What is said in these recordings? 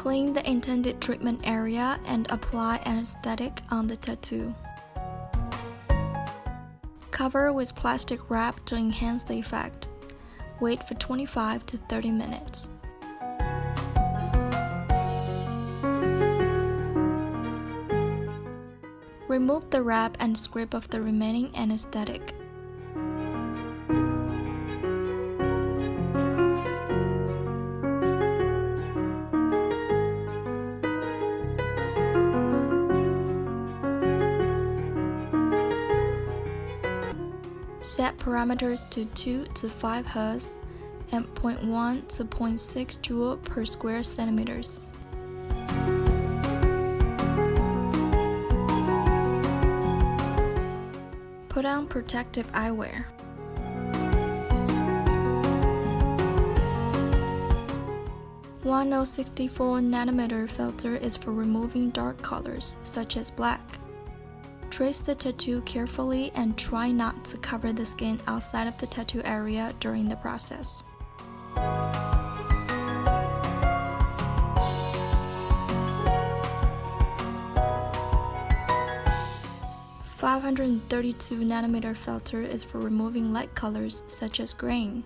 Clean the intended treatment area and apply anesthetic on the tattoo. Cover with plastic wrap to enhance the effect. Wait for 25 to 30 minutes. Remove the wrap and scrape off the remaining anesthetic. Set parameters to 2 to 5 Hz and 0.1 to 0.6 joule per square centimeters. Put on protective eyewear. One 0.64nm filter is for removing dark colors, such as black. Trace the tattoo carefully and try not to cover the skin outside of the tattoo area during the process. .532nm filter is for removing light colors such as grain.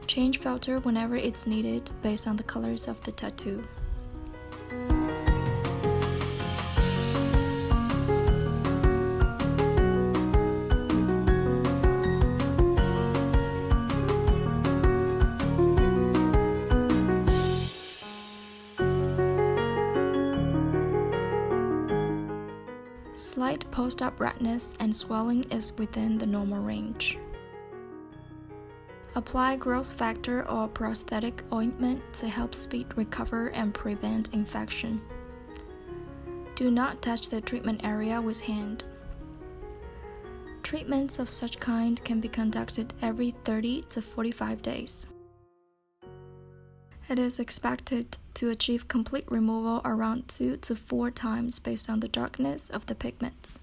Change filter whenever it's needed based on the colors of the tattoo. Slight post-op redness and swelling is within the normal range. Apply growth factor or prosthetic ointment to help speed recovery and prevent infection. Do not touch the treatment area with hand. Treatments of such kind can be conducted every 30 to 45 days. It is expected to achieve complete removal around 2 to 4 times based on the darkness of the pigments.